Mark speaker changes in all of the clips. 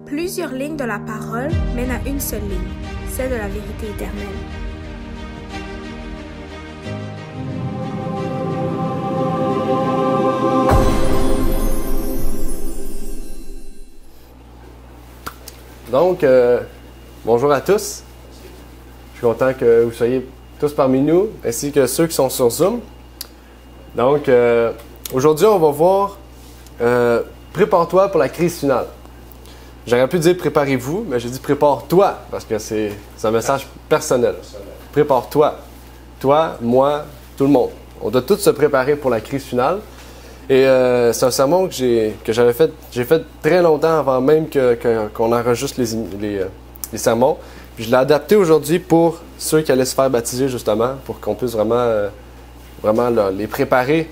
Speaker 1: Plusieurs lignes de la parole mènent à une seule ligne, celle de la vérité éternelle.
Speaker 2: Donc, bonjour à tous. Je suis content que vous soyez tous parmi nous, ainsi que ceux qui sont sur Zoom. Donc, aujourd'hui, on va voir prépare-toi pour la crise finale. J'aurais pu dire préparez-vous, mais j'ai dit prépare-toi, parce que c'est un message personnel. Prépare-toi. Toi, moi, tout le monde. On doit tous se préparer pour la crise finale. Et c'est un sermon que j'ai fait très longtemps avant même qu'on enregistre les sermons. Puis je l'ai adapté aujourd'hui pour ceux qui allaient se faire baptiser, justement, pour qu'on puisse vraiment les préparer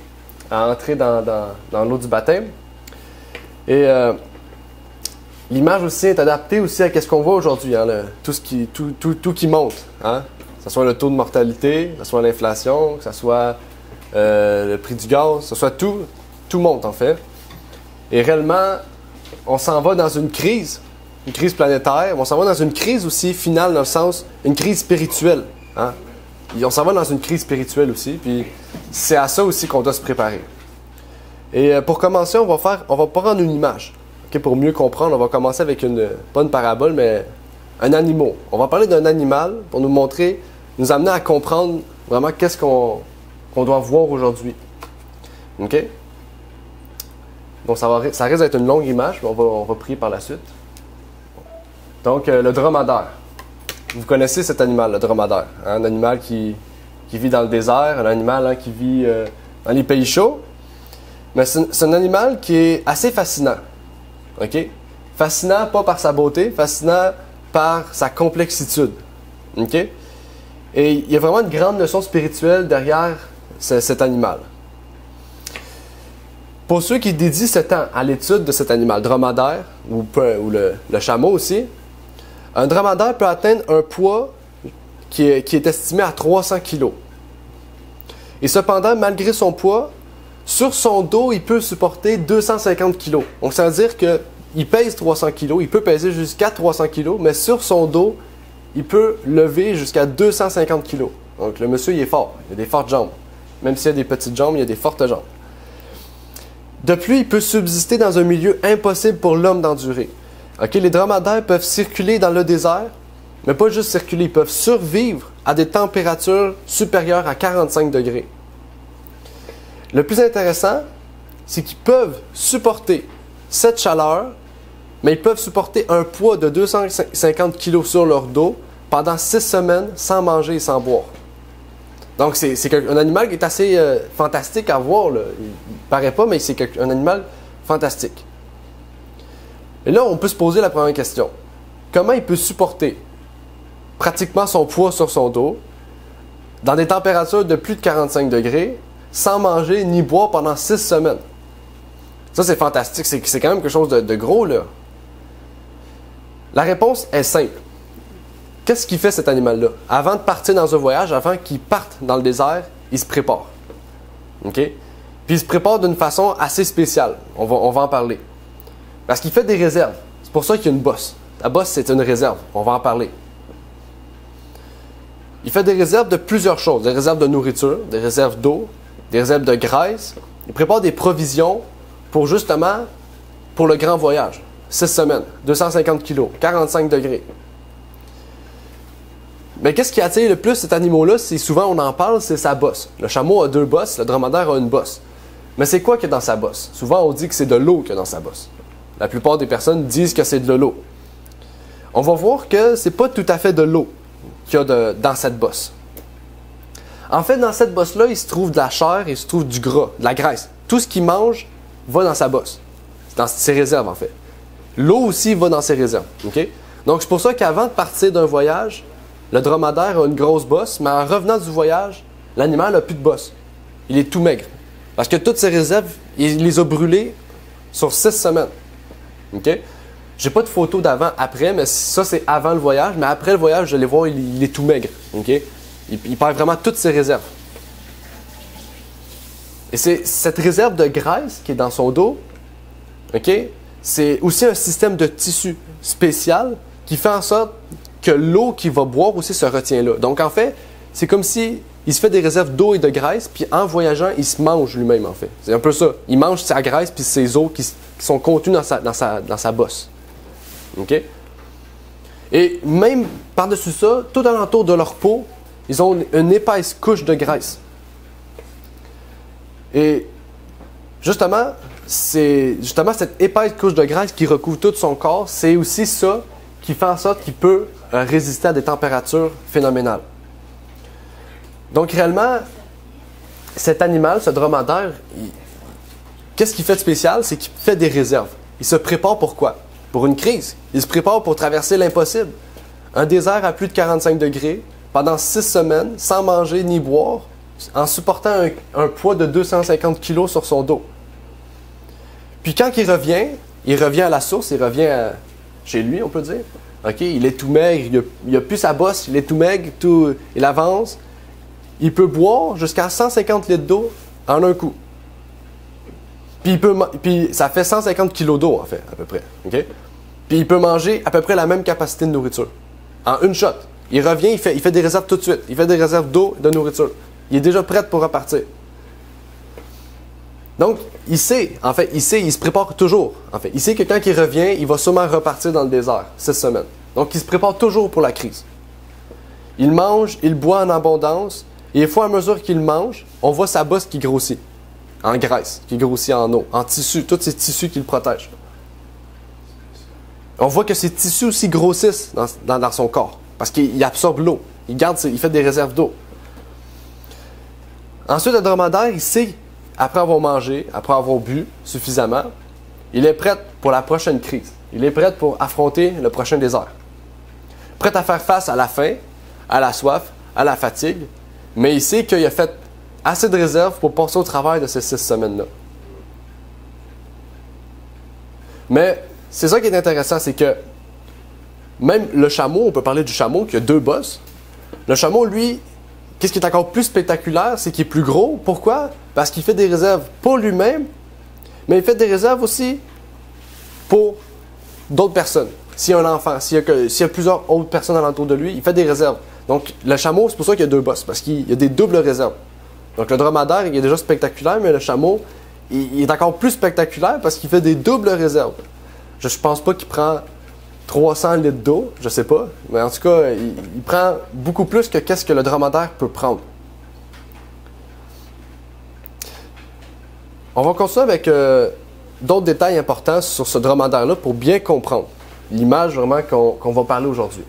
Speaker 2: à entrer dans l'eau du baptême. Et l'image aussi est adaptée aussi à ce qu'on voit aujourd'hui, hein, tout qui monte, hein? Que ce soit le taux de mortalité, que ce soit l'inflation, que ce soit le prix du gaz, que ce soit tout monte en fait. Et réellement, on s'en va dans une crise planétaire, on s'en va dans une crise aussi finale, dans le sens, une crise spirituelle. Hein? Et on s'en va dans une crise spirituelle aussi, puis c'est à ça aussi qu'on doit se préparer. Et pour commencer, on va prendre une image. Okay? Pour mieux comprendre, on va commencer avec pas une parabole, mais un animal. On va parler d'un animal pour nous montrer, nous amener à comprendre vraiment qu'est-ce qu'on doit voir aujourd'hui. OK? Donc, ça risque d'être une longue image, mais on va prier par la suite. Donc, le dromadaire. Vous connaissez cet animal, le dromadaire. Hein? Un animal qui vit dans le désert, un animal hein, qui vit dans les pays chauds. Mais c'est un animal qui est assez fascinant. OK? Fascinant, pas par sa beauté, fascinant par sa complexitude. OK? Et il y a vraiment une grande leçon spirituelle derrière cet animal. Pour ceux qui dédient ce temps à l'étude de cet animal dromadaire, ou le chameau aussi, un dromadaire peut atteindre un poids qui est estimé à 300 kg. Et cependant, malgré son poids, sur son dos, il peut supporter 250 kg. Donc, ça veut dire qu'il pèse 300 kg, il peut peser jusqu'à 300 kg, mais sur son dos, il peut lever jusqu'à 250 kg. Donc, le monsieur, il est fort, il a des fortes jambes. Même s'il a des petites jambes, il a des fortes jambes. De plus, il peut subsister dans un milieu impossible pour l'homme d'endurer. Okay, les dromadaires peuvent circuler dans le désert, mais pas juste circuler, ils peuvent survivre à des températures supérieures à 45 degrés. Le plus intéressant, c'est qu'ils peuvent supporter cette chaleur, mais ils peuvent supporter un poids de 250 kg sur leur dos pendant 6 semaines sans manger et sans boire. Donc, c'est un animal qui est assez fantastique à voir. Là. Il ne paraît pas, mais c'est un animal fantastique. Et là, on peut se poser la première question. Comment il peut supporter pratiquement son poids sur son dos dans des températures de plus de 45 degrés sans manger ni boire pendant 6 semaines? Ça, c'est fantastique. C'est quand même quelque chose de gros, là. La réponse est simple. Qu'est-ce qu'il fait cet animal-là? Avant de partir dans un voyage, avant qu'il parte dans le désert, il se prépare. OK? Puis il se prépare d'une façon assez spéciale. On va en parler. Parce qu'il fait des réserves. C'est pour ça qu'il y a une bosse. La bosse, c'est une réserve. On va en parler. Il fait des réserves de plusieurs choses. Des réserves de nourriture, des réserves d'eau, des réserves de graisse. Il prépare des provisions pour justement, pour le grand voyage. 6 semaines, 250 kg, 45 degrés. Mais qu'est-ce qui attire le plus cet animal-là? C'est souvent, on en parle, c'est sa bosse. Le chameau a 2 bosses, le dromadaire a une bosse. Mais c'est quoi qu'il y a dans sa bosse? Souvent, on dit que c'est de l'eau qu'il y a dans sa bosse. La plupart des personnes disent que c'est de l'eau. On va voir que c'est pas tout à fait de l'eau qu'il y a dans cette bosse. En fait, dans cette bosse-là, il se trouve de la chair et il se trouve du gras, de la graisse. Tout ce qu'il mange va dans sa bosse. C'est dans ses réserves, en fait. L'eau aussi va dans ses réserves. Okay? Donc, c'est pour ça qu'avant de partir d'un voyage, le dromadaire a une grosse bosse, mais en revenant du voyage, l'animal n'a plus de bosse. Il est tout maigre. Parce que toutes ses réserves, il les a brûlées sur 6 semaines. OK? J'ai pas de photo d'avant-après, mais ça, c'est avant le voyage. Mais après le voyage, je vais voir, il est tout maigre. OK? Il perd vraiment toutes ses réserves. Et c'est cette réserve de graisse qui est dans son dos, OK? c'est aussi un système de tissu spécial qui fait en sorte que l'eau qu'il va boire aussi se retient là. Donc en fait, c'est comme si il se fait des réserves d'eau et de graisse, puis en voyageant, il se mange lui-même en fait. C'est un peu ça. Il mange sa graisse puis ses os qui sont contenus dans sa bosse. OK? Et même par-dessus ça, tout alentour de leur peau, ils ont une épaisse couche de graisse. Et justement, c'est cette épaisse couche de graisse qui recouvre tout son corps, c'est aussi ça qui fait en sorte qu'il peut résister à des températures phénoménales. Donc réellement, cet animal, ce dromadaire, qu'est-ce qu'il fait de spécial? C'est qu'il fait des réserves. Il se prépare pour quoi? Pour une crise. Il se prépare pour traverser l'impossible. Un désert à plus de 45 degrés, pendant 6 semaines, sans manger ni boire, en supportant un poids de 250 kg sur son dos. Puis quand il revient à la source, il revient chez lui, on peut dire. OK, il est tout maigre, il n'a plus sa bosse, il est tout maigre, il avance. Il peut boire jusqu'à 150 litres d'eau en un coup. Puis ça fait 150 kg d'eau, en fait, à peu près. OK? Puis il peut manger à peu près la même capacité de nourriture. En une shot. Il revient, il fait des réserves tout de suite. Il fait des réserves d'eau et de nourriture. Il est déjà prêt pour repartir. Donc, il se prépare toujours. En fait, il sait que quand il revient, il va sûrement repartir dans le désert, 6 semaines. Donc, il se prépare toujours pour la crise. Il mange, il boit en abondance, et au fur et à mesure qu'il mange, on voit sa bosse qui grossit, en graisse, qui grossit en eau, en tissu, tous ces tissus qui le protègent. On voit que ces tissus aussi grossissent dans son corps, parce qu'il absorbe l'eau, il fait des réserves d'eau. Ensuite, le dromadaire, il sait, après avoir mangé, après avoir bu suffisamment, il est prêt pour la prochaine crise. Il est prêt pour affronter le prochain désert. Prêt à faire face à la faim, à la soif, à la fatigue, mais il sait qu'il a fait assez de réserves pour passer au travers de ces 6 semaines-là. Mais c'est ça qui est intéressant, c'est que même le chameau, on peut parler du chameau qui a 2 bosses. Le chameau, lui, qu'est-ce qui est encore plus spectaculaire, c'est qu'il est plus gros. Pourquoi? Parce qu'il fait des réserves pour lui-même, mais il fait des réserves aussi pour d'autres personnes. S'il y a un enfant, s'il y a plusieurs autres personnes alentour de lui, il fait des réserves. Donc, le chameau, c'est pour ça qu'il y a 2 bosses, parce qu'il y a des doubles réserves. Donc, le dromadaire, il est déjà spectaculaire, mais le chameau, il est encore plus spectaculaire parce qu'il fait des doubles réserves. Je ne pense pas qu'il prend 300 litres d'eau, je ne sais pas, mais en tout cas, il prend beaucoup plus que qu'est-ce que le dromadaire peut prendre. On va continuer avec d'autres détails importants sur ce dromadaire-là pour bien comprendre l'image vraiment qu'on va parler aujourd'hui.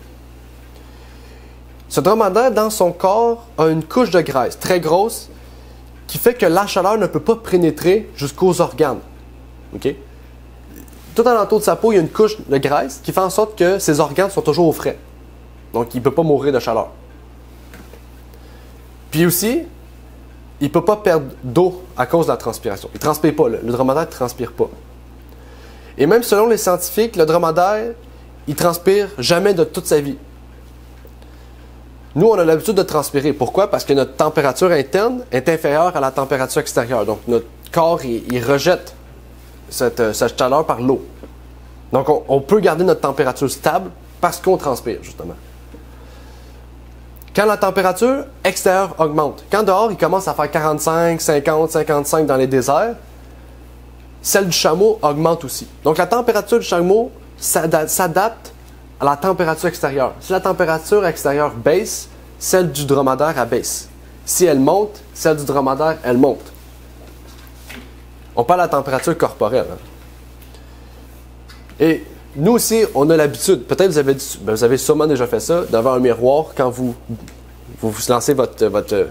Speaker 2: Ce dromadaire, dans son corps, a une couche de graisse très grosse qui fait que la chaleur ne peut pas pénétrer jusqu'aux organes. OK? Tout alentour de sa peau, il y a une couche de graisse qui fait en sorte que ses organes sont toujours au frais. Donc, il ne peut pas mourir de chaleur. Puis aussi, il ne peut pas perdre d'eau à cause de la transpiration. Il ne transpire pas. Le dromadaire ne transpire pas. Et même selon les scientifiques, le dromadaire, il ne transpire jamais de toute sa vie. Nous, on a l'habitude de transpirer. Pourquoi? Parce que notre température interne est inférieure à la température extérieure. Donc, notre corps, il rejette cette chaleur par l'eau. Donc, on peut garder notre température stable parce qu'on transpire, justement. Quand la température extérieure augmente, quand dehors, il commence à faire 45, 50, 55 dans les déserts, celle du chameau augmente aussi. Donc, la température du chameau s'adapte à la température extérieure. Si la température extérieure baisse, celle du dromadaire abaisse. Si elle monte, celle du dromadaire, elle monte. On parle de la température corporelle. Hein. Et nous aussi, on a l'habitude, peut-être vous avez sûrement déjà fait ça, devant un miroir, quand vous lancez votre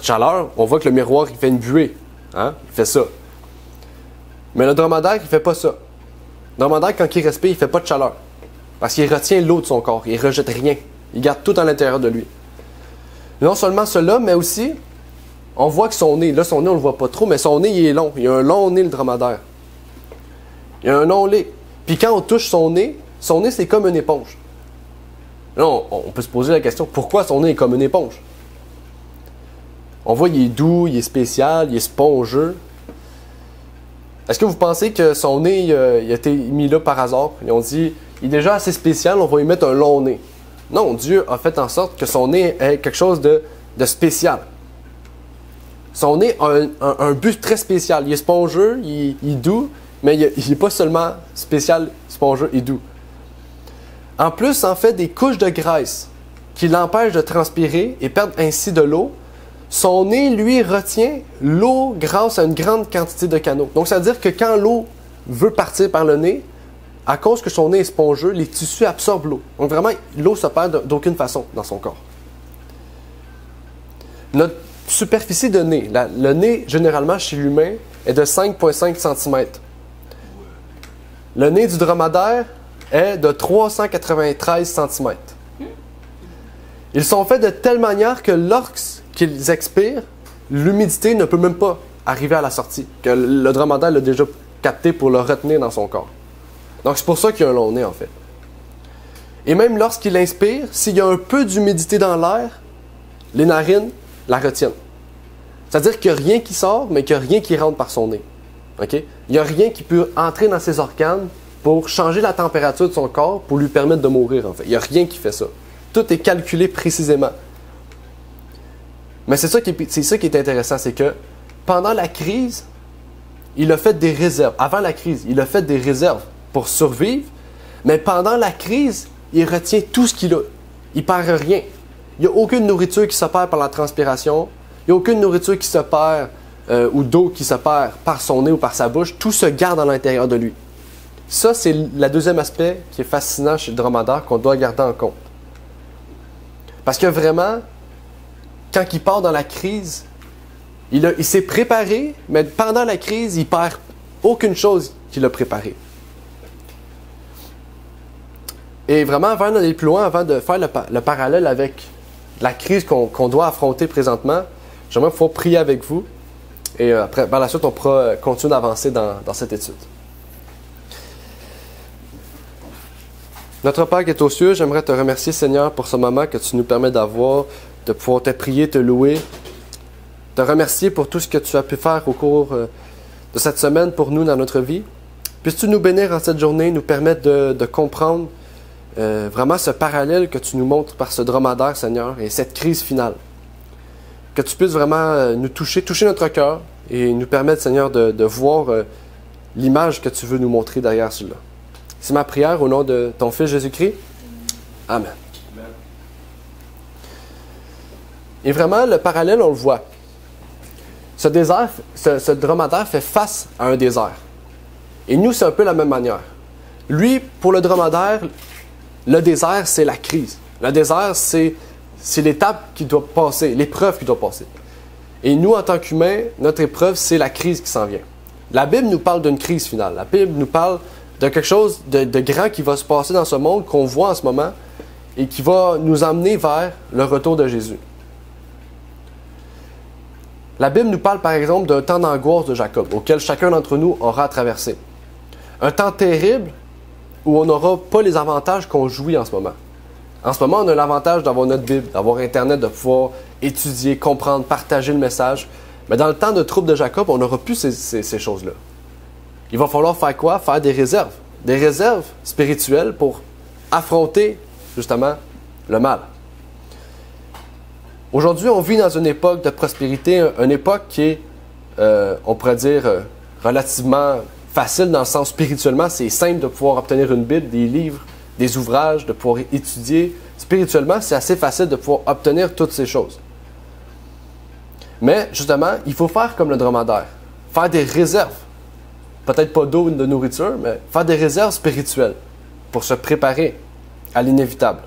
Speaker 2: chaleur, on voit que le miroir, il fait une buée. Hein? Il fait ça. Mais le dromadaire, il ne fait pas ça. Le dromadaire, quand il respire, il ne fait pas de chaleur. Parce qu'il retient l'eau de son corps. Il ne rejette rien. Il garde tout à l'intérieur de lui. Non seulement cela, mais aussi, on voit que son nez, là son nez on ne le voit pas trop, mais son nez il est long. Il a un long nez le dromadaire. Il a un long nez. Puis quand on touche son nez c'est comme une éponge. Là, on peut se poser la question, pourquoi son nez est comme une éponge? On voit il est doux, il est spécial, il est spongieux. Est-ce que vous pensez que son nez il a été mis là par hasard? Ils ont dit, il est déjà assez spécial, on va lui mettre un long nez. Non, Dieu a fait en sorte que son nez ait quelque chose de spécial. Son nez a un but très spécial. Il est spongieux, il est doux, mais il n'est pas seulement spécial, spongieux et doux. En plus, en fait, des couches de graisse qui l'empêchent de transpirer et perdre ainsi de l'eau. Son nez, lui, retient l'eau grâce à une grande quantité de canaux. Donc, ça veut dire que quand l'eau veut partir par le nez, à cause que son nez est spongieux, les tissus absorbent l'eau. Donc, vraiment, l'eau se perd d'aucune façon dans son corps. Notre superficie de nez, le nez, généralement, chez l'humain, est de 5,5 cm. Le nez du dromadaire est de 393 cm. Ils sont faits de telle manière que lorsqu'ils expirent, l'humidité ne peut même pas arriver à la sortie, que le dromadaire l'a déjà capté pour le retenir dans son corps. Donc c'est pour ça qu'il y a un long nez en fait. Et même lorsqu'il inspire, s'il y a un peu d'humidité dans l'air, les narines la retiennent. C'est-à-dire qu'il n'y a rien qui sort, mais qu'il n'y a rien qui rentre par son nez. Okay? Il n'y a rien qui peut entrer dans ses organes pour changer la température de son corps pour lui permettre de mourir en fait. Il n'y a rien qui fait ça. Tout est calculé précisément. Mais c'est ça qui est intéressant, c'est que pendant la crise, il a fait des réserves. Avant la crise, il a fait des réserves pour survivre, mais pendant la crise, il retient tout ce qu'il a. Il ne perd rien. Il n'y a aucune nourriture qui se perd par la transpiration. Il n'y a aucune nourriture qui se perd ou d'eau qui se perd par son nez ou par sa bouche. Tout se garde à l'intérieur de lui. Ça, c'est le deuxième aspect qui est fascinant chez le dromadaire qu'on doit garder en compte. Parce que vraiment, quand il part dans la crise, il s'est préparé, mais pendant la crise, il perd aucune chose qu'il a préparée. Et vraiment, avant d'aller plus loin, avant de faire le parallèle avec la crise qu'on doit affronter présentement, j'aimerais pouvoir prier avec vous. Et après, par la suite, on pourra continuer d'avancer dans cette étude. Notre Père qui est aux cieux, j'aimerais te remercier, Seigneur, pour ce moment que tu nous permets d'avoir, de pouvoir te prier, te louer, te remercier pour tout ce que tu as pu faire au cours de cette semaine pour nous dans notre vie. Puisses-tu nous bénir en cette journée, nous permettre de comprendre vraiment ce parallèle que tu nous montres par ce dromadaire, Seigneur, et cette crise finale. Que tu puisses vraiment nous toucher notre cœur et nous permettre, Seigneur, de voir l'image que tu veux nous montrer derrière cela. C'est ma prière au nom de ton Fils Jésus-Christ. Amen. Et vraiment, le parallèle, on le voit. Ce désert, ce dromadaire fait face à un désert. Et nous, c'est un peu la même manière. Lui, pour le dromadaire, le désert, c'est la crise. Le désert, c'est l'étape qu'il doit passer, l'épreuve qu'il doit passer. Et nous, en tant qu'humains, notre épreuve, c'est la crise qui s'en vient. La Bible nous parle d'une crise finale. La Bible nous parle de quelque chose de grand qui va se passer dans ce monde, qu'on voit en ce moment, et qui va nous emmener vers le retour de Jésus. La Bible nous parle par exemple d'un temps d'angoisse de Jacob, auquel chacun d'entre nous aura à traverser. Un temps terrible où on n'aura pas les avantages qu'on jouit en ce moment. En ce moment, on a l'avantage d'avoir notre Bible, d'avoir Internet, de pouvoir étudier, comprendre, partager le message. Mais dans le temps de trouble de Jacob, on n'aura plus ces choses-là. Il va falloir faire quoi? Faire des réserves. Des réserves spirituelles pour affronter, justement, le mal. Aujourd'hui, on vit dans une époque de prospérité, une époque qui est, on pourrait dire, relativement facile dans le sens spirituellement. C'est simple de pouvoir obtenir une Bible, des livres, des ouvrages, de pouvoir étudier. Spirituellement, c'est assez facile de pouvoir obtenir toutes ces choses. Mais, justement, il faut faire comme le dromadaire. Faire des réserves. Peut-être pas d'eau ou de nourriture, mais faire des réserves spirituelles pour se préparer à l'inévitable.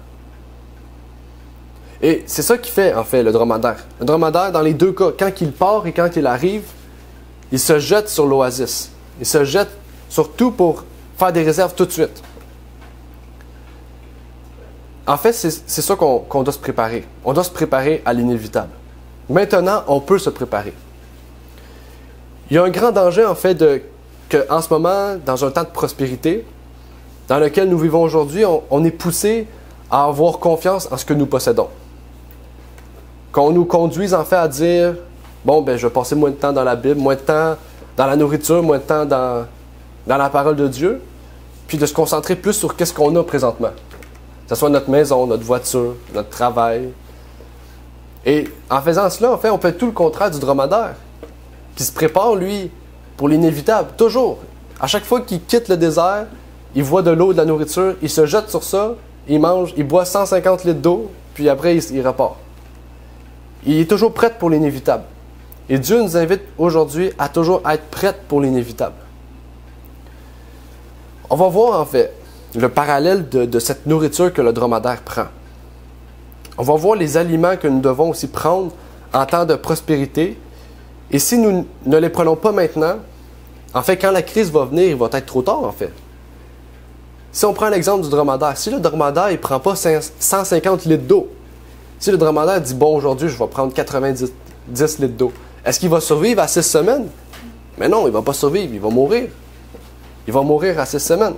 Speaker 2: Et c'est ça qui fait, en fait, le dromadaire. Le dromadaire, dans les deux cas, quand il part et quand il arrive, il se jette sur l'oasis. Il se jette surtout pour faire des réserves tout de suite. En fait, c'est ça qu'on doit se préparer. On doit se préparer à l'inévitable. Maintenant, on peut se préparer. Il y a un grand danger, en fait, qu'en ce moment, dans un temps de prospérité, dans lequel nous vivons aujourd'hui, on est poussé à avoir confiance en ce que nous possédons. Qu'on nous conduise, en fait, à dire « Bon, ben, je vais passer moins de temps dans la Bible, moins de temps dans la nourriture, moins de temps dans la parole de Dieu, puis de se concentrer plus sur qu'est-ce qu'on a présentement. Que ce soit notre maison, notre voiture, notre travail. Et en faisant cela, en fait, on fait tout le contraire du dromadaire, qui se prépare, lui, pour l'inévitable, toujours. À chaque fois qu'il quitte le désert, il voit de l'eau, de la nourriture, il se jette sur ça, il mange, il boit 150 litres d'eau, puis après, il repart. Il est toujours prêt pour l'inévitable. Et Dieu nous invite aujourd'hui à toujours être prêt pour l'inévitable. On va voir, en fait, le parallèle de cette nourriture que le dromadaire prend. On va voir les aliments que nous devons aussi prendre en temps de prospérité. Et si nous ne les prenons pas maintenant, en fait, quand la crise va venir, il va être trop tard, en fait. Si on prend l'exemple du dromadaire, si le dromadaire ne prend pas 150 litres d'eau, si le dromadaire dit « Bon, aujourd'hui, je vais prendre 90 litres d'eau », est-ce qu'il va survivre à 6 semaines? Mais non, il ne va pas survivre, il va mourir. Il va mourir à 6 semaines.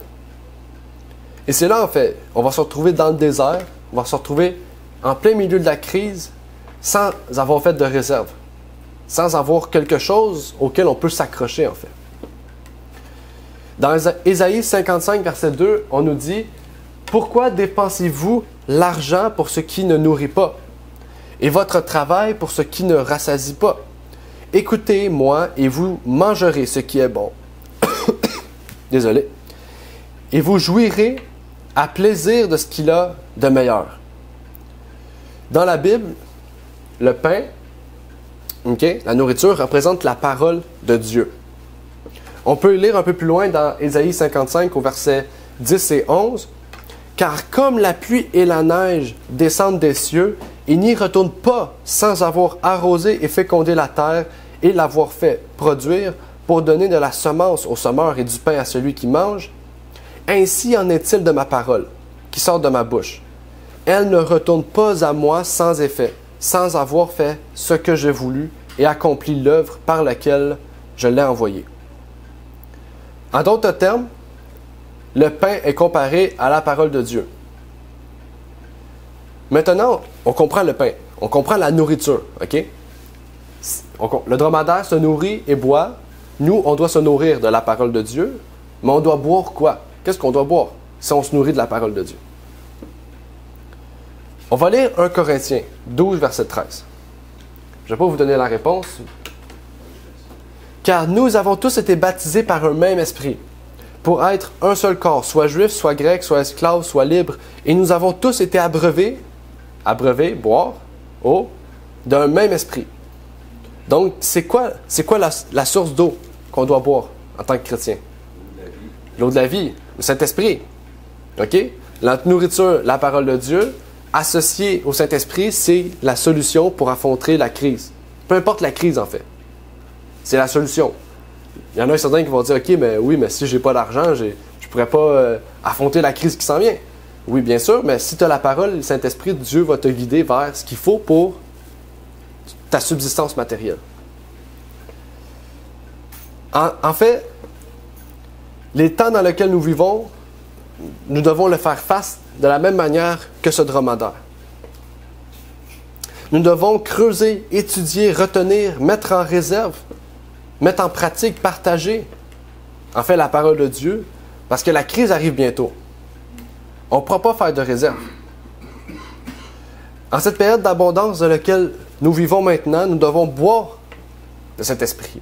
Speaker 2: Et c'est là, en fait, on va se retrouver dans le désert, on va se retrouver en plein milieu de la crise, sans avoir fait de réserve, sans avoir quelque chose auquel on peut s'accrocher, en fait. Dans Ésaïe 55, verset 2, on nous dit « Pourquoi dépensez-vous l'argent pour ce qui ne nourrit pas, et votre travail pour ce qui ne rassasie pas? Écoutez-moi, et vous mangerez ce qui est bon. » Désolé. « Et vous jouirez à plaisir de ce qu'il a de meilleur. » Dans la Bible, le pain, la nourriture, représente la parole de Dieu. On peut lire un peu plus loin dans Ésaïe 55 au verset 10 et 11. « Car comme la pluie et la neige descendent des cieux, et n'y retournent pas sans avoir arrosé et fécondé la terre et l'avoir fait produire pour donner de la semence au semeur et du pain à celui qui mange, ainsi en est-il de ma parole qui sort de ma bouche. Elle ne retourne pas à moi sans effet, sans avoir fait ce que j'ai voulu et accompli l'œuvre par laquelle je l'ai envoyée. » En d'autres termes, le pain est comparé à la parole de Dieu. Maintenant, on comprend le pain, on comprend la nourriture, ok? Le dromadaire se nourrit et boit. Nous, on doit se nourrir de la parole de Dieu, mais on doit boire quoi? Qu'est-ce qu'on doit boire si on se nourrit de la parole de Dieu? On va lire 1 Corinthiens 12, verset 13. Je ne vais pas vous donner la réponse. « Car nous avons tous été baptisés par un même esprit, pour être un seul corps, soit juif, soit grec, soit esclave, soit libre, et nous avons tous été abreuvés, boire, d'un même esprit. » Donc, c'est quoi la source d'eau qu'on doit boire en tant que chrétien? L'eau de la vie, le Saint-Esprit. OK? La nourriture, la parole de Dieu, associée au Saint-Esprit, c'est la solution pour affronter la crise. Peu importe la crise, en fait. C'est la solution. Il y en a certains qui vont dire, OK, mais oui, mais si je n'ai pas d'argent, je ne pourrais pas affronter la crise qui s'en vient. Oui, bien sûr, mais si tu as la parole, le Saint-Esprit, Dieu va te guider vers ce qu'il faut pour ta subsistance matérielle. En fait, les temps dans lesquels nous vivons, nous devons le faire face de la même manière que ce dromadaire. Nous devons creuser, étudier, retenir, mettre en réserve, mettre en pratique, partager, en fait, la parole de Dieu, parce que la crise arrive bientôt. On ne pourra pas faire de réserve. En cette période d'abondance dans laquelle nous vivons maintenant, nous devons boire de cet esprit.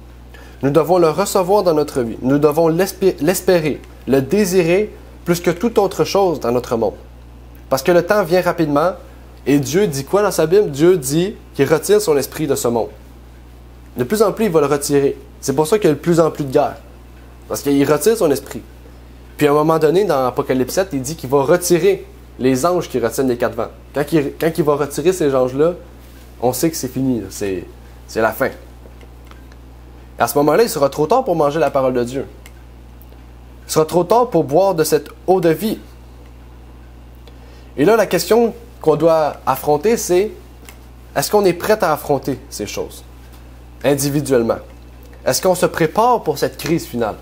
Speaker 2: Nous devons le recevoir dans notre vie. Nous devons l'espérer, le désirer plus que toute autre chose dans notre monde. Parce que le temps vient rapidement et Dieu dit quoi dans sa Bible? Dieu dit qu'il retire son esprit de ce monde. De plus en plus, il va le retirer. C'est pour ça qu'il y a de plus en plus de guerres. Parce qu'il retire son esprit. Puis à un moment donné, dans Apocalypse 7, il dit qu'il va retirer les anges qui retiennent les 4 vents. Quand il va retirer ces anges-là, on sait que c'est fini. C'est la fin. Et à ce moment-là, il sera trop tard pour manger la parole de Dieu. Il sera trop tard pour boire de cette eau de vie. Et là, la question qu'on doit affronter, c'est est-ce qu'on est prêt à affronter ces choses individuellement? Est-ce qu'on se prépare pour cette crise finale?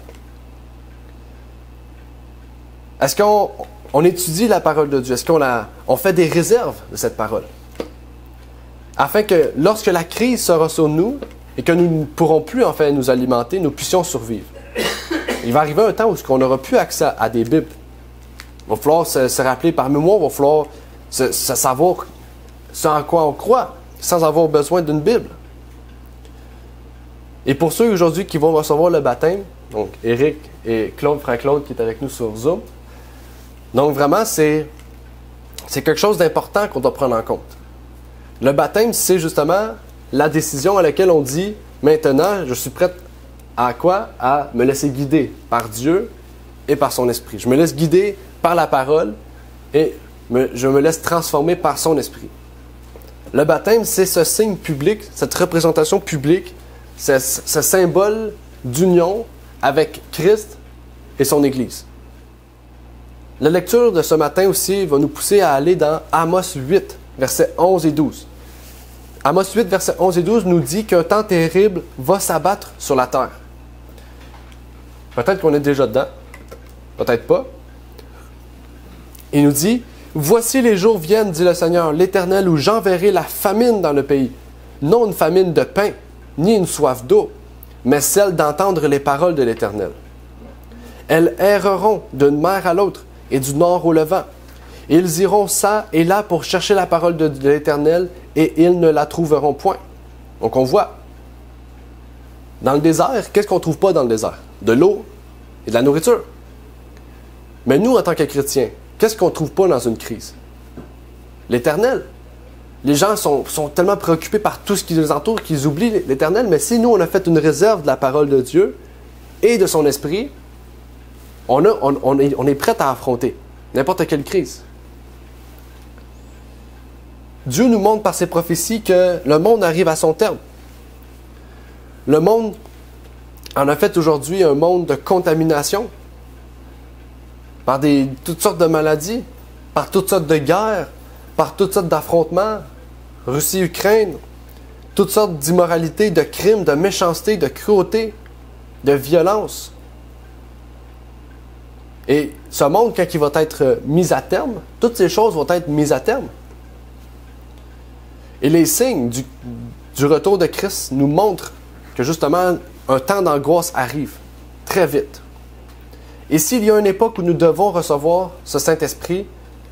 Speaker 2: Est-ce qu'on étudie la parole de Dieu? Est-ce qu'on fait des réserves de cette parole? Afin que lorsque la crise sera sur nous, et que nous ne pourrons plus en fait nous alimenter, nous puissions survivre. Il va arriver un temps où on n'aura plus accès à des Bibles. Il va falloir se rappeler par mémoire, il va falloir se savoir ce en quoi on croit, sans avoir besoin d'une Bible. Et pour ceux aujourd'hui qui vont recevoir le baptême, donc Éric et Claude, frère Claude qui est avec nous sur Zoom, donc vraiment c'est quelque chose d'important qu'on doit prendre en compte. Le baptême, c'est justement la décision à laquelle on dit maintenant, je suis prêt à quoi? À me laisser guider par Dieu et par son esprit. Je me laisse guider par la parole et je me laisse transformer par son esprit. Le baptême, c'est ce signe public, cette représentation publique, ce symbole d'union avec Christ et son Église. La lecture de ce matin aussi va nous pousser à aller dans Amos 8, versets 11 et 12. Amos 8, versets 11 et 12 nous dit qu'un temps terrible va s'abattre sur la terre. Peut-être qu'on est déjà dedans, peut-être pas. Il nous dit, « Voici les jours viennent, dit le Seigneur, l'Éternel, où j'enverrai la famine dans le pays. Non une famine de pain, ni une soif d'eau, mais celle d'entendre les paroles de l'Éternel. Elles erreront d'une mer à l'autre et du nord au levant. Ils iront ça et là pour chercher la parole de l'Éternel et ils ne la trouveront point. » Donc on voit, dans le désert, qu'est-ce qu'on ne trouve pas dans le désert? De l'eau et de la nourriture. Mais nous, en tant que chrétiens, qu'est-ce qu'on ne trouve pas dans une crise? L'Éternel. Les gens sont tellement préoccupés par tout ce qui les entoure qu'ils oublient l'Éternel, mais si nous, on a fait une réserve de la parole de Dieu et de son esprit, on est prêt à affronter n'importe quelle crise. Dieu nous montre par ses prophéties que le monde arrive à son terme. Le monde en a fait aujourd'hui un monde de contamination par toutes sortes de maladies, par toutes sortes de guerres, par toutes sortes d'affrontements, Russie-Ukraine, toutes sortes d'immoralités, de crimes, de méchanceté, de cruauté, de violence. Et ce monde, quand il va être mis à terme, toutes ces choses vont être mises à terme. Et les signes du retour de Christ nous montrent que justement, un temps d'angoisse arrive très vite. Et s'il y a une époque où nous devons recevoir ce Saint-Esprit,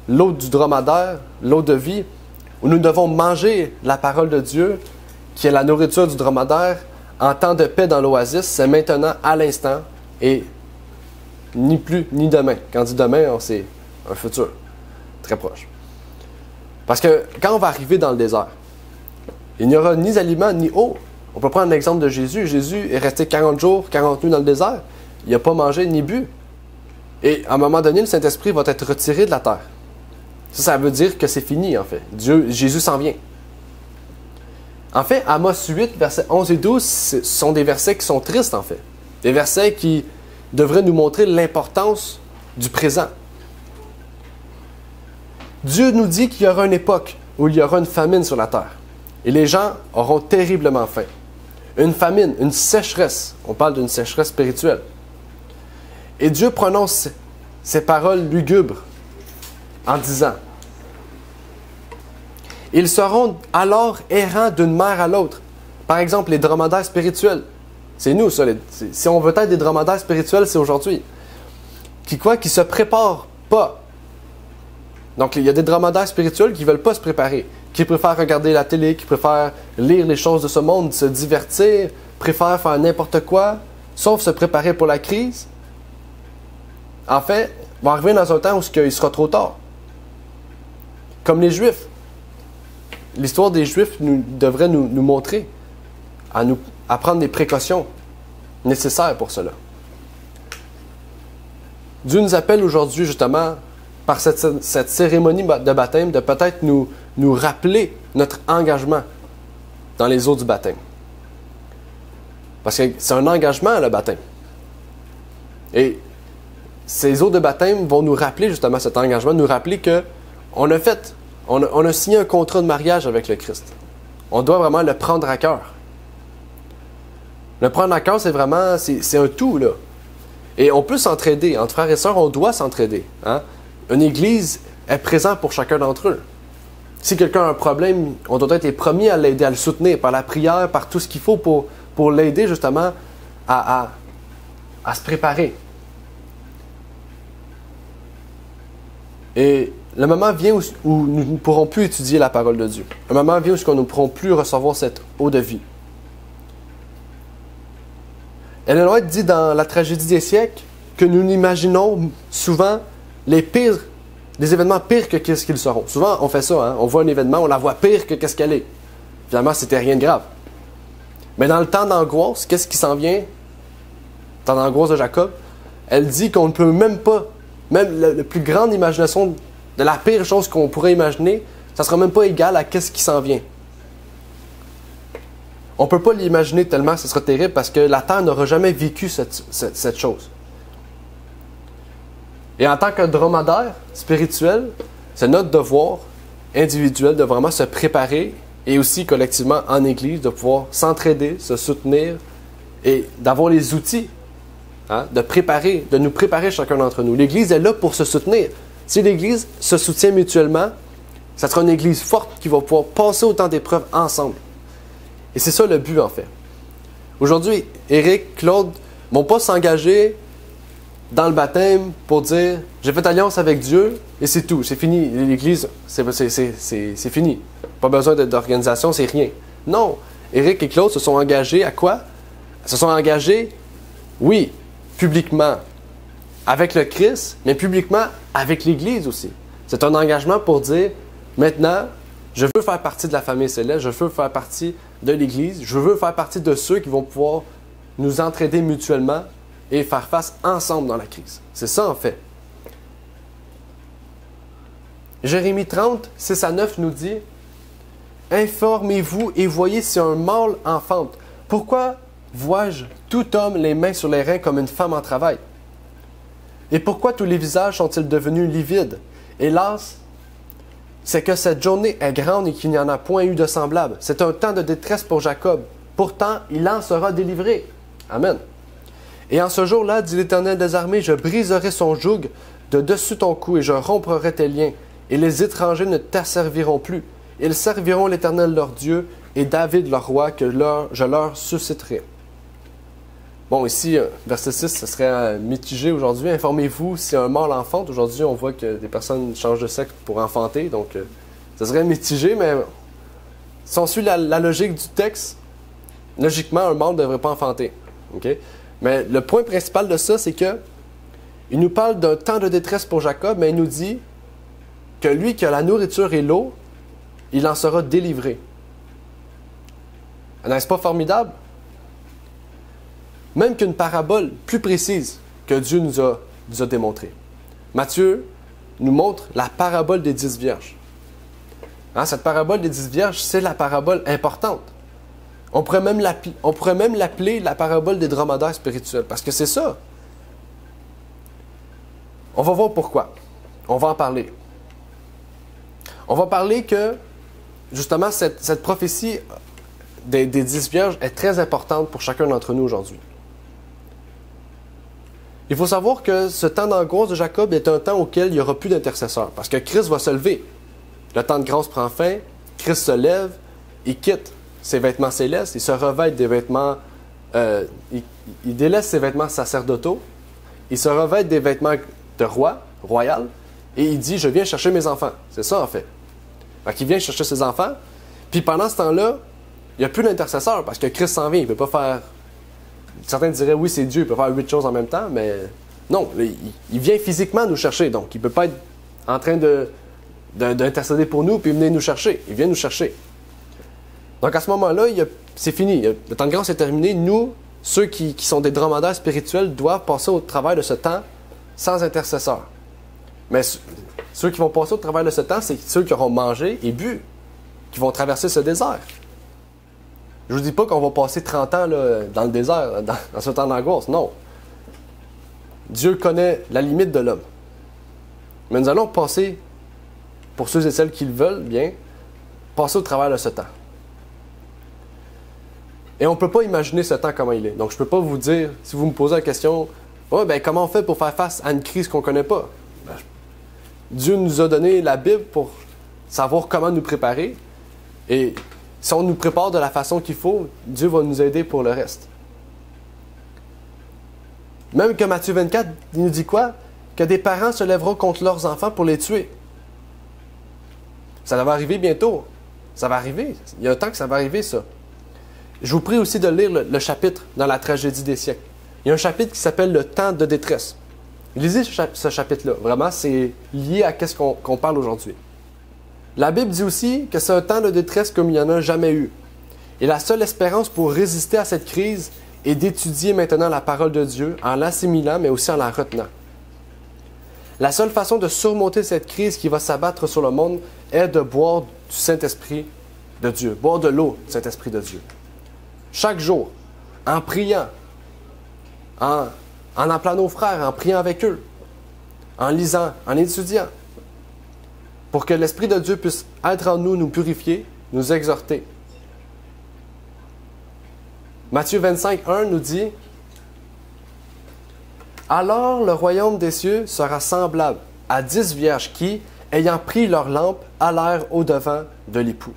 Speaker 2: l'eau du dromadaire, l'eau de vie, où nous devons manger la parole de Dieu, qui est la nourriture du dromadaire, en temps de paix dans l'oasis, c'est maintenant, à l'instant, et ni plus, ni demain. Quand on dit demain, c'est un futur très proche. Parce que quand on va arriver dans le désert, il n'y aura ni aliments, ni eau. On peut prendre l'exemple de Jésus. Jésus est resté 40 jours, 40 nuits dans le désert. Il n'a pas mangé ni bu. Et à un moment donné, le Saint-Esprit va être retiré de la terre. Ça veut dire que c'est fini, en fait. Jésus s'en vient. En fait, Amos 8, versets 11 et 12, ce sont des versets qui sont tristes, en fait. Des versets qui devraient nous montrer l'importance du présent. Dieu nous dit qu'il y aura une époque où il y aura une famine sur la terre. Et les gens auront terriblement faim. Une famine, une sécheresse. On parle d'une sécheresse spirituelle. Et Dieu prononce ces paroles lugubres en disant, « Ils seront alors errants d'une mer à l'autre. » Par exemple, les dromadaires spirituels. C'est nous, ça. Si on veut être des dromadaires spirituels, c'est aujourd'hui. Qui se préparent pas. Donc, il y a des dromadaires spirituels qui ne veulent pas se préparer, qui préfèrent regarder la télé, qui préfèrent lire les choses de ce monde, se divertir, préfèrent faire n'importe quoi, sauf se préparer pour la crise. En fait, on va arriver dans un temps où il sera trop tard. Comme les Juifs. L'histoire des Juifs devrait nous montrer à prendre des précautions nécessaires pour cela. Dieu nous appelle aujourd'hui justement par cette cérémonie de baptême de peut-être nous rappeler notre engagement dans les eaux du baptême. Parce que c'est un engagement, le baptême. Et ces eaux de baptême vont nous rappeler justement cet engagement, nous rappeler qu'on a signé un contrat de mariage avec le Christ. On doit vraiment le prendre à cœur. Le prendre à cœur, c'est un tout, là. Et on peut s'entraider. Entre frères et sœurs, on doit s'entraider. Hein? Une église est présente pour chacun d'entre eux. Si quelqu'un a un problème, on doit être les premiers à l'aider, à le soutenir par la prière, par tout ce qu'il faut pour l'aider justement à se préparer. Et le moment vient où nous ne pourrons plus étudier la parole de Dieu. Le moment vient où nous ne pourrons plus recevoir cette eau de vie. Ellen White dit dans La tragédie des siècles que nous imaginons souvent les événements pires que qu'est-ce qu'ils seront. Souvent, on fait ça, hein? On voit un événement, on la voit pire que qu'est-ce qu'elle est. Finalement, c'était rien de grave. Mais dans le temps d'angoisse, qu'est-ce qui s'en vient? Le temps d'angoisse de Jacob, elle dit qu'on ne peut même pas, même la plus grande imagination de la pire chose qu'on pourrait imaginer, ça ne sera même pas égal à qu'est-ce qui s'en vient. On ne peut pas l'imaginer tellement ce sera terrible parce que la terre n'aura jamais vécu cette chose. Et en tant que dromadaire spirituel, c'est notre devoir individuel de vraiment se préparer et aussi collectivement en Église de pouvoir s'entraider, se soutenir et d'avoir les outils de nous préparer chacun d'entre nous. L'Église est là pour se soutenir. Si l'Église se soutient mutuellement, ça sera une Église forte qui va pouvoir passer autant d'épreuves ensemble. Et c'est ça le but en fait. Aujourd'hui, Éric, Claude ne vont pas s'engager dans le baptême pour dire « J'ai fait alliance avec Dieu et c'est tout, c'est fini. L'Église, c'est fini. Pas besoin d'organisation, c'est rien. » Non, Éric et Claude se sont engagés à quoi? Se sont engagés, oui, publiquement avec le Christ, mais publiquement avec l'Église aussi. C'est un engagement pour dire « Maintenant, je veux faire partie de la famille céleste, je veux faire partie de l'Église, je veux faire partie de ceux qui vont pouvoir nous entraider mutuellement et faire face ensemble dans la crise. » C'est ça en fait. Jérémie 30, 6 à 9 nous dit « Informez-vous et voyez si un mâle enfante. Pourquoi vois-je tout homme les mains sur les reins comme une femme en travail? Et pourquoi tous les visages sont-ils devenus livides? Hélas, c'est que cette journée est grande et qu'il n'y en a point eu de semblable. C'est un temps de détresse pour Jacob. Pourtant, il en sera délivré. » Amen. Et en ce jour-là, dit l'Éternel des armées, je briserai son joug de dessus ton cou et je romprai tes liens. Et les étrangers ne t'asserviront plus. Ils serviront l'Éternel leur Dieu et David leur roi que je leur susciterai. Bon, ici, verset 6, ce serait mitigé aujourd'hui. Informez-vous si un mâle enfante. Aujourd'hui, on voit que des personnes changent de sexe pour enfanter. Donc, ce serait mitigé, mais si on suit la logique du texte, logiquement, un mâle ne devrait pas enfanter. Okay? Mais le point principal de ça, c'est que il nous parle d'un temps de détresse pour Jacob, mais il nous dit que lui qui a la nourriture et l'eau, il en sera délivré. N'est-ce pas formidable? Même qu'une parabole plus précise que Dieu nous a démontrée. Matthieu nous montre la parabole des 10 vierges. Cette parabole des 10 vierges, c'est la parabole importante. On pourrait même l'appeler la parabole des dromadaires spirituels, parce que c'est ça. On va voir pourquoi. On va en parler. On va parler que, justement, cette prophétie des 10 vierges est très importante pour chacun d'entre nous aujourd'hui. Il faut savoir que ce temps d'angoisse de Jacob est un temps auquel il n'y aura plus d'intercesseur, parce que Christ va se lever. Le temps de grâce prend fin, Christ se lève, il quitte ses vêtements célestes, il se revêt des vêtements, il délaisse ses vêtements sacerdotaux, il se revêt des vêtements de roi, royal, et il dit « Je viens chercher mes enfants ». C'est ça en fait. Donc il vient chercher ses enfants, puis pendant ce temps-là, il n'y a plus d'intercesseur, parce que Christ s'en vient, il ne peut pas faire... Certains diraient, oui, c'est Dieu, il peut faire 8 choses en même temps, mais non, il vient physiquement nous chercher, donc il ne peut pas être en train d'intercéder pour nous puis venir nous chercher. Il vient nous chercher. Donc à ce moment-là, c'est fini. Le temps de grâce est terminé. Nous, ceux qui sont des dromadaires spirituels, doivent passer au travers de ce temps sans intercesseur. Mais ceux qui vont passer au travers de ce temps, c'est ceux qui auront mangé et bu, qui vont traverser ce désert. Je ne vous dis pas qu'on va passer 30 ans là, dans le désert, dans ce temps d'angoisse. Non. Dieu connaît la limite de l'homme. Mais nous allons passer, pour ceux et celles qui le veulent bien, passer au travers de ce temps. Et on ne peut pas imaginer ce temps comment il est. Donc je ne peux pas vous dire, si vous me posez la question, ouais, ben, comment on fait pour faire face à une crise qu'on ne connaît pas? Ben, Dieu nous a donné la Bible pour savoir comment nous préparer. Et si on nous prépare de la façon qu'il faut, Dieu va nous aider pour le reste. Même que Matthieu 24, il nous dit quoi? Que des parents se lèveront contre leurs enfants pour les tuer. Ça va arriver bientôt. Ça va arriver. Il y a un temps que ça va arriver, ça. Je vous prie aussi de lire le chapitre dans la tragédie des siècles. Il y a un chapitre qui s'appelle « Le temps de détresse ». Lisez ce chapitre-là. Vraiment, c'est lié à ce qu'on parle aujourd'hui. La Bible dit aussi que c'est un temps de détresse comme il n'y en a jamais eu. Et la seule espérance pour résister à cette crise est d'étudier maintenant la parole de Dieu en l'assimilant, mais aussi en la retenant. La seule façon de surmonter cette crise qui va s'abattre sur le monde est de boire du Saint-Esprit de Dieu, boire de l'eau du Saint-Esprit de Dieu. Chaque jour, en priant, en appelant nos frères, en priant avec eux, en lisant, en étudiant, pour que l'Esprit de Dieu puisse être en nous, nous purifier, nous exhorter. Matthieu 25, 1 nous dit « Alors le royaume des cieux sera semblable à 10 vierges qui, ayant pris leur lampe, allèrent au-devant de l'époux. »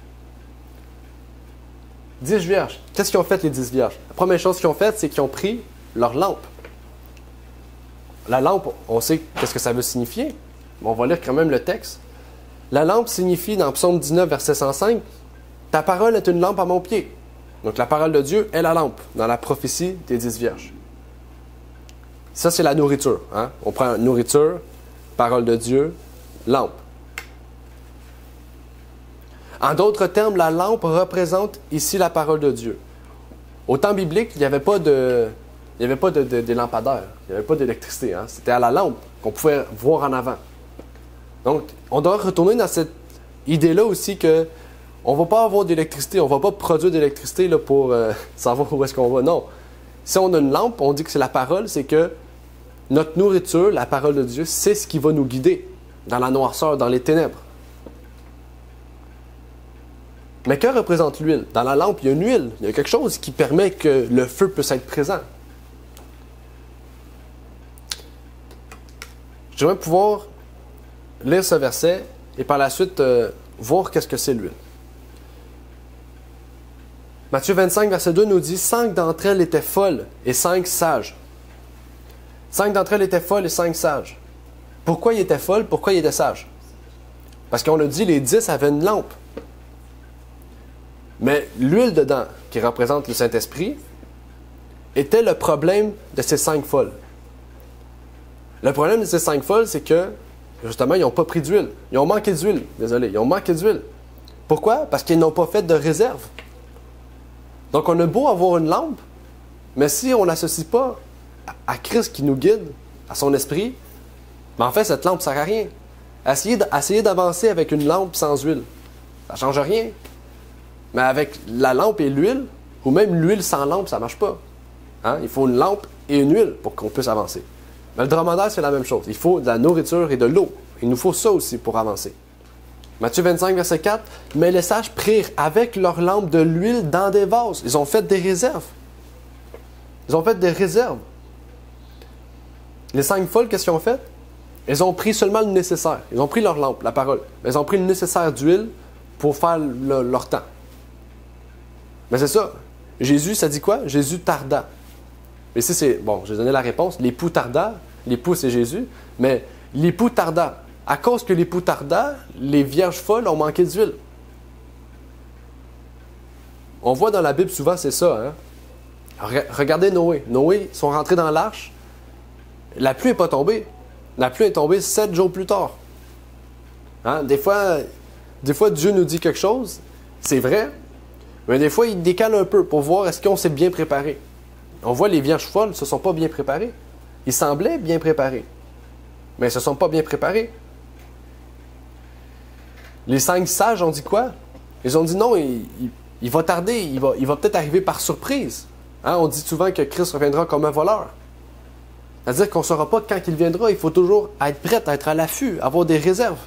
Speaker 2: 10 vierges. Qu'est-ce qu'ils ont fait, les 10 vierges? La première chose qu'ils ont faite, c'est qu'ils ont pris leur lampe. La lampe, on sait qu'est-ce que ça veut signifier. On va lire quand même le texte. La lampe signifie, dans Psaume 19, verset 105, « Ta parole est une lampe à mon pied. » Donc la parole de Dieu est la lampe, dans la prophétie des 10 vierges. Ça, c'est la nourriture. Hein? On prend nourriture, parole de Dieu, lampe. En d'autres termes, la lampe représente ici la parole de Dieu. Au temps biblique, il n'y avait pas de lampadaires, il n'y avait pas d'électricité. Hein? C'était à la lampe qu'on pouvait voir en avant. Donc, on doit retourner dans cette idée-là aussi que on ne va pas avoir d'électricité, on ne va pas produire d'électricité là, pour savoir où est-ce qu'on va. Non. Si on a une lampe, on dit que c'est la parole, c'est que notre nourriture, la parole de Dieu, c'est ce qui va nous guider dans la noirceur, dans les ténèbres. Mais que représente l'huile? Dans la lampe, il y a une huile. Il y a quelque chose qui permet que le feu puisse être présent. J'aimerais pouvoir lire ce verset et par la suite voir qu'est-ce que c'est l'huile. Matthieu 25, verset 2 nous dit « 5 d'entre elles étaient folles et 5 sages. » 5 d'entre elles étaient folles et 5 sages. Pourquoi ils étaient folles? Pourquoi ils étaient sages? Parce qu'on a dit les 10 avaient une lampe. Mais l'huile dedans, qui représente le Saint-Esprit, était le problème de ces 5 folles. Le problème de ces 5 folles, c'est que, justement, ils n'ont pas pris d'huile. Ils ont manqué d'huile. Désolé, ils ont manqué d'huile. Pourquoi? Parce qu'ils n'ont pas fait de réserve. Donc, on a beau avoir une lampe, mais si on n'associe pas à Christ qui nous guide, à son esprit, ben en fait, cette lampe ne sert à rien. Essayez d'avancer avec une lampe sans huile. Ça ne change rien. Mais avec la lampe et l'huile, ou même l'huile sans lampe, ça ne marche pas. Hein? Il faut une lampe et une huile pour qu'on puisse avancer. Mais le dromadaire, c'est la même chose. Il faut de la nourriture et de l'eau. Il nous faut ça aussi pour avancer. Matthieu 25, verset 4. « Mais les sages prirent avec leur lampe de l'huile dans des vases. » Ils ont fait des réserves. Ils ont fait des réserves. Les 5 folles, qu'est-ce qu'ils ont fait? Ils ont pris seulement le nécessaire. Ils ont pris leur lampe, la parole. Mais ils ont pris le nécessaire d'huile pour faire leur temps. Mais c'est ça. Jésus, ça dit quoi? Jésus tarda. Ici, c'est... Bon, j'ai donné la réponse. L'époux tarda. L'époux, c'est Jésus. Mais l'époux tarda. À cause que l'époux tarda, les vierges folles ont manqué d'huile. On voit dans la Bible souvent, c'est ça. Hein? Regardez Noé. Noé, ils sont rentrés dans l'arche. La pluie n'est pas tombée. La pluie est tombée 7 jours plus tard. Hein? Des fois, Dieu nous dit quelque chose. C'est vrai. Mais des fois, il décale un peu pour voir est-ce qu'on s'est bien préparé. On voit les vierges folles ne se sont pas bien préparées. Ils semblaient bien préparés. Mais ils ne se sont pas bien préparés. Les 5 sages ont dit quoi? Ils ont dit non, il va tarder, il va peut-être arriver par surprise. Hein? On dit souvent que Christ reviendra comme un voleur. C'est-à-dire qu'on ne saura pas quand il viendra. Il faut toujours être prêt, être à l'affût, avoir des réserves.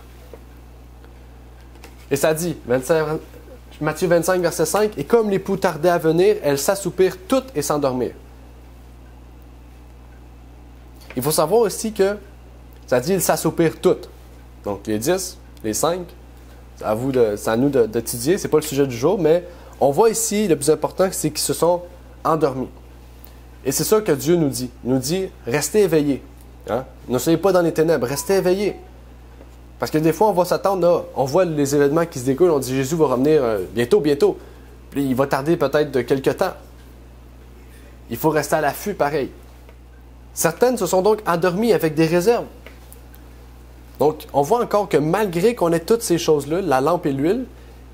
Speaker 2: Et ça dit, Matthieu 25, verset 5, « Et comme l'époux tardait à venir, elles s'assoupirent toutes et s'endormirent. » Il faut savoir aussi que ça dit « ils s'assoupirent toutes ». Donc les 10, les 5, C'est à nous d'étudier, c'est pas le sujet du jour, mais on voit ici, le plus important, c'est qu'ils se sont endormis. Et c'est ça que Dieu nous dit. Il nous dit, restez éveillés. Hein? Ne soyez pas dans les ténèbres, restez éveillés. Parce que des fois, on va s'attendre, là, on voit les événements qui se découlent, on dit Jésus va revenir bientôt. Puis il va tarder peut-être de quelques temps. Il faut rester à l'affût, pareil. Certaines se sont donc endormies avec des réserves. Donc, on voit encore que malgré qu'on ait toutes ces choses-là, la lampe et l'huile,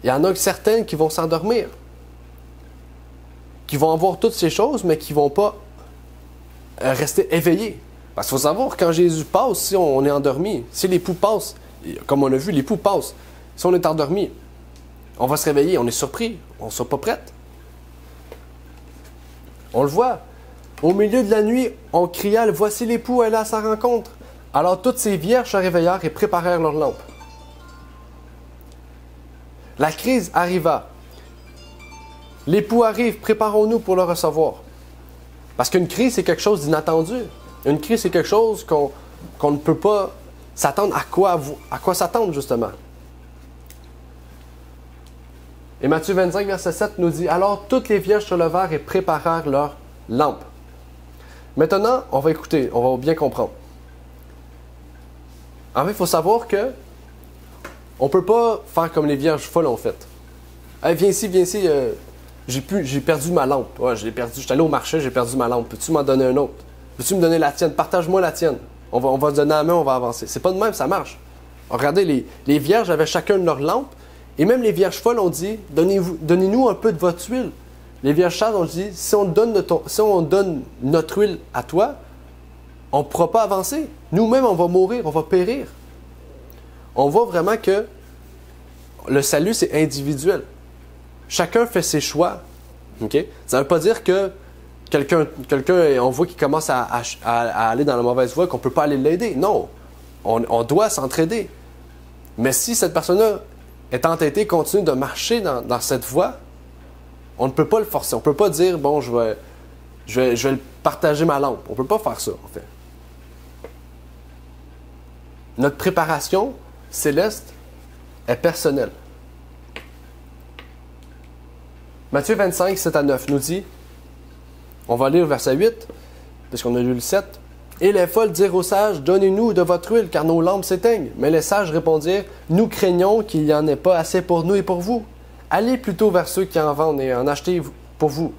Speaker 2: il y en a certaines qui vont s'endormir. Qui vont avoir toutes ces choses, mais qui ne vont pas rester éveillées. Parce qu'il faut savoir, quand Jésus passe, si on est endormi, si l'époux passe, comme on a vu, l'époux passe, si on est endormi, on va se réveiller, on est surpris, on ne sera pas prête. On le voit. Au milieu de la nuit, on cria, voici l'époux, elle est à sa rencontre. Alors toutes ces vierges se réveillèrent et préparèrent leurs lampes. La crise arriva. L'époux arrive, préparons-nous pour le recevoir. Parce qu'une crise, c'est quelque chose d'inattendu. Une crise, c'est quelque chose qu'on ne peut pas s'attendre. À quoi s'attendre, justement? Et Matthieu 25, verset 7 nous dit, « Alors toutes les vierges se levèrent et préparèrent leurs lampes. » Maintenant, on va écouter, on va bien comprendre. En fait, il faut savoir que on ne peut pas faire comme les vierges folles ont fait. Hey, viens ici, j'ai perdu ma lampe. Ouais, je suis allé au marché, j'ai perdu ma lampe. Peux-tu m'en donner une autre? Peux-tu me donner la tienne? Partage-moi la tienne. On va se donner la main, on va avancer. C'est pas de même, ça marche. Regardez, les vierges avaient chacun de leurs lampes. Et même les vierges folles ont dit, donnez-nous un peu de votre huile. Les vierges sages ont dit, si on donne notre huile à toi, on ne pourra pas avancer. Nous-mêmes, on va mourir, on va périr. On voit vraiment que le salut, c'est individuel. Chacun fait ses choix. Okay? Ça ne veut pas dire que quelqu'un on voit qu'il commence à aller dans la mauvaise voie, qu'on ne peut pas aller l'aider. Non, on doit s'entraider. Mais si cette personne-là est entêtée, continue de marcher dans cette voie, on ne peut pas le forcer. On ne peut pas dire, bon, je vais partager ma lampe. On ne peut pas faire ça, en fait. Notre préparation céleste est personnelle. Matthieu 25, 7 à 9 nous dit, on va lire verset 8, puisqu'on a lu le 7. « Et les folles dirent aux sages, donnez-nous de votre huile, car nos lampes s'éteignent. Mais les sages répondirent, nous craignons qu'il n'y en ait pas assez pour nous et pour vous. Allez plutôt vers ceux qui en vendent et en achetez pour vous. »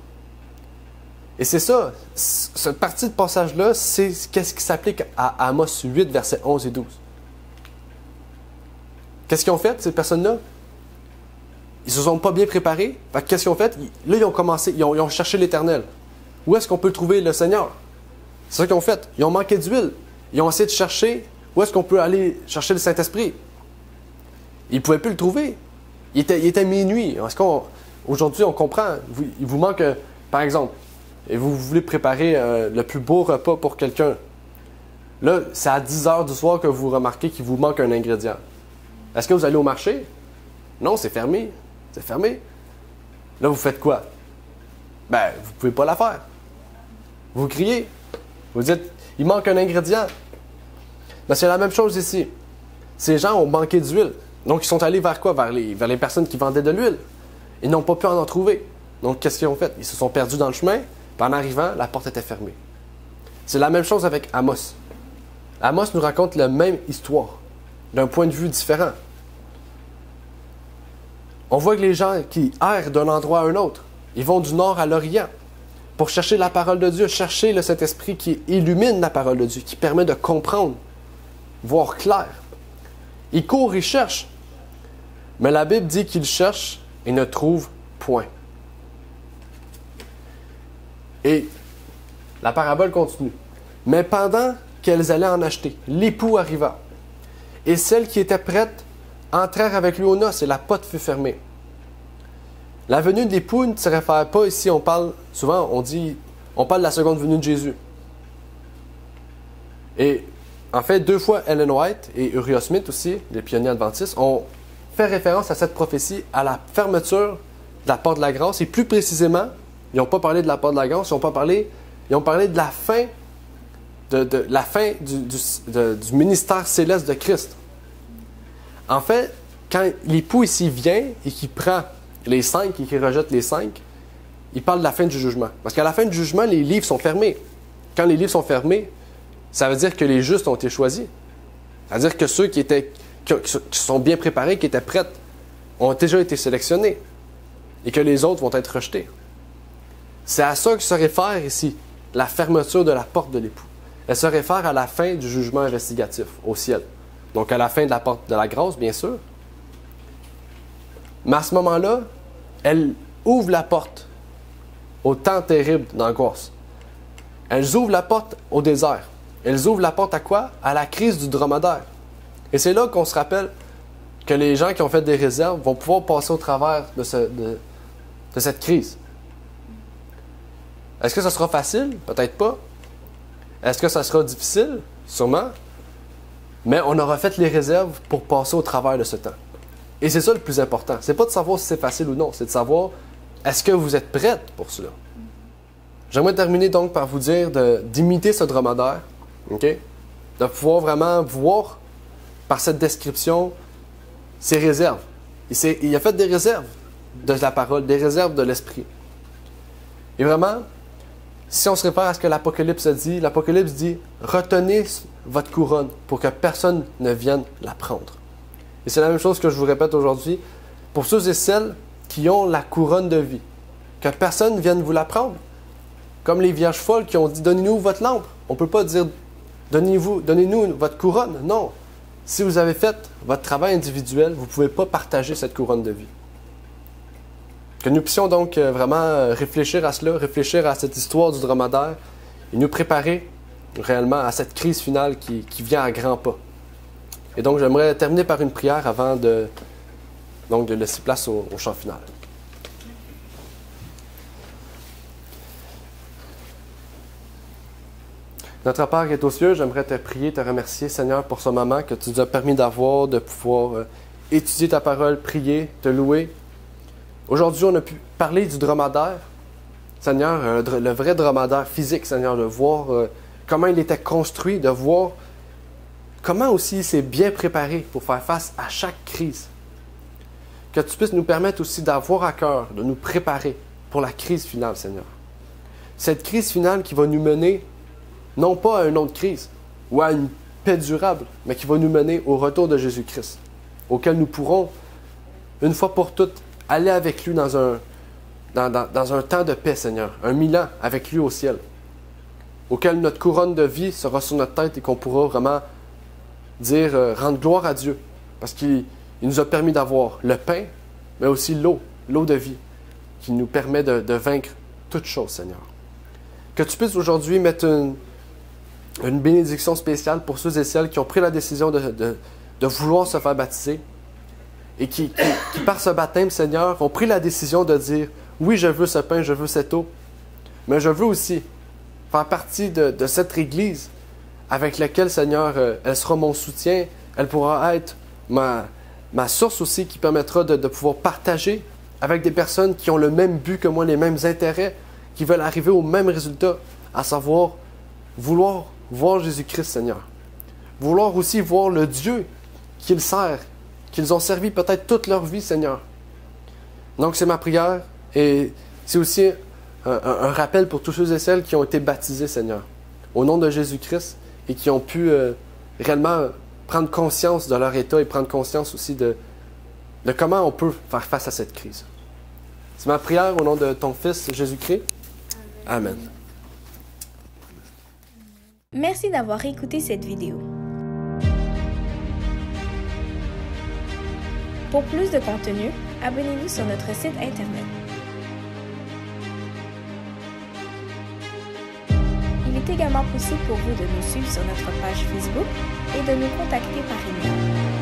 Speaker 2: Et c'est ça, cette partie de passage-là, c'est qu'est-ce qui s'applique à Amos 8, versets 11 et 12. Qu'est-ce qu'ils ont fait, ces personnes-là? Ils ne se sont pas bien préparés. Qu'est-ce qu'ils ont fait? Là, ils ont commencé, ils ont cherché l'Éternel. Où est-ce qu'on peut trouver le Seigneur? C'est ça qu'ils ont fait. Ils ont manqué d'huile. Ils ont essayé de chercher où est-ce qu'on peut aller chercher le Saint-Esprit. Ils ne pouvaient plus le trouver. Il était minuit. Aujourd'hui, on comprend. Il vous manque, par exemple, et vous voulez préparer le plus beau repas pour quelqu'un. Là, c'est à 10 heures du soir que vous remarquez qu'il vous manque un ingrédient. Est-ce que vous allez au marché? Non, c'est fermé. C'est fermé. Là, vous faites quoi? Ben, vous ne pouvez pas la faire. Vous criez. Vous dites, il manque un ingrédient. Ben, c'est la même chose ici. Ces gens ont manqué d'huile. Donc, ils sont allés vers quoi? Vers les personnes qui vendaient de l'huile. Ils n'ont pas pu en trouver. Donc, qu'est-ce qu'ils ont fait? Ils se sont perdus dans le chemin. Puis en arrivant, la porte était fermée. C'est la même chose avec Amos. Amos nous raconte la même histoire, d'un point de vue différent. On voit que les gens qui errent d'un endroit à un autre, ils vont du nord à l'orient pour chercher la parole de Dieu, chercher le Saint-Esprit qui illumine la parole de Dieu, qui permet de comprendre, voir clair. Ils courent, ils cherchent. Mais la Bible dit qu'ils cherchent et ne trouvent point. Et la parabole continue. Mais pendant qu'elles allaient en acheter, l'époux arriva. Et celles qui étaient prêtes entrèrent avec lui aux noces et la porte fut fermée. La venue de l'époux ne se réfère pas ici, on parle de la seconde venue de Jésus. Et en fait, 2 fois Ellen White et Uriah Smith aussi, les pionniers adventistes, ont fait référence à cette prophétie, à la fermeture de la porte de la grâce. Et plus précisément, ils n'ont pas parlé de la porte de la grâce, ils ont parlé de la fin, du ministère céleste de Christ. En fait, quand l'époux ici vient et qu'il prend les 5 et qu'il rejette les 5, il parle de la fin du jugement. Parce qu'à la fin du jugement, les livres sont fermés. Quand les livres sont fermés, ça veut dire que les justes ont été choisis. C'est-à-dire que ceux qui sont bien préparés, qui étaient prêts, ont déjà été sélectionnés. Et que les autres vont être rejetés. C'est à ça que se réfère ici la fermeture de la porte de l'époux. Elle se réfère à la fin du jugement investigatif au ciel. Donc à la fin de la porte de la grâce, bien sûr. Mais à ce moment-là, elle ouvre la porte au temps terrible d'angoisse. Elles ouvrent la porte au désert. Elles ouvrent la porte à quoi? À la crise du dromadaire. Et c'est là qu'on se rappelle que les gens qui ont fait des réserves vont pouvoir passer au travers de cette crise. Est-ce que ça sera facile? Peut-être pas. Est-ce que ça sera difficile? Sûrement. Mais on aura fait les réserves pour passer au travers de ce temps. Et c'est ça le plus important. C'est pas de savoir si c'est facile ou non, c'est de savoir est-ce que vous êtes prête pour cela. J'aimerais terminer donc par vous dire d'imiter ce dromadaire, ok? De pouvoir vraiment voir par cette description ses réserves. Il a fait des réserves de la parole, des réserves de l'esprit. Et vraiment, si on se réfère à ce que l'Apocalypse dit, l'Apocalypse dit « Retenez votre couronne pour que personne ne vienne la prendre. » Et c'est la même chose que je vous répète aujourd'hui pour ceux et celles qui ont la couronne de vie. Que personne ne vienne vous la prendre. Comme les vierges folles qui ont dit « Donnez-nous votre lampe. » On ne peut pas dire « Donnez-nous votre couronne. » Non. Si vous avez fait votre travail individuel, vous ne pouvez pas partager cette couronne de vie. Que nous puissions donc vraiment réfléchir à cela, réfléchir à cette histoire du dromadaire et nous préparer réellement à cette crise finale qui vient à grands pas. Et donc, j'aimerais terminer par une prière avant de laisser place au chant final. Notre Père qui est aux cieux, j'aimerais te prier, te remercier, Seigneur, pour ce moment que tu nous as permis d'avoir, de pouvoir étudier ta parole, prier, te louer. Aujourd'hui, on a pu parler du dromadaire, Seigneur, le vrai dromadaire physique, Seigneur, de voir comment il était construit, de voir comment aussi il s'est bien préparé pour faire face à chaque crise. Que tu puisses nous permettre aussi d'avoir à cœur, de nous préparer pour la crise finale, Seigneur. Cette crise finale qui va nous mener non pas à une autre crise ou à une paix durable, mais qui va nous mener au retour de Jésus-Christ, auquel nous pourrons, une fois pour toutes, aller avec lui dans un temps de paix, Seigneur, un 1000 ans avec lui au ciel, auquel notre couronne de vie sera sur notre tête et qu'on pourra vraiment dire, rendre gloire à Dieu, parce qu'il nous a permis d'avoir le pain, mais aussi l'eau de vie, qui nous permet de vaincre toutes choses, Seigneur. Que tu puisses aujourd'hui mettre une bénédiction spéciale pour ceux et celles qui ont pris la décision de vouloir se faire baptiser et qui, par ce baptême, Seigneur, ont pris la décision de dire « Oui, je veux ce pain, je veux cette eau, mais je veux aussi faire partie de cette Église avec laquelle, Seigneur, elle sera mon soutien, elle pourra être ma source aussi qui permettra de pouvoir partager avec des personnes qui ont le même but que moi, les mêmes intérêts, qui veulent arriver au même résultat, à savoir vouloir voir Jésus-Christ, Seigneur. Vouloir aussi voir le Dieu qu'ils servent, qu'ils ont servi peut-être toute leur vie, Seigneur. Donc, c'est ma prière et c'est aussi un rappel pour tous ceux et celles qui ont été baptisés, Seigneur, au nom de Jésus-Christ et qui ont pu réellement prendre conscience de leur état et prendre conscience aussi de comment on peut faire face à cette crise. C'est ma prière au nom de ton Fils, Jésus-Christ. Amen.
Speaker 1: Merci d'avoir écouté cette vidéo. Pour plus de contenu, abonnez-vous sur notre site Internet. Il est également possible pour vous de nous suivre sur notre page Facebook et de nous contacter par email.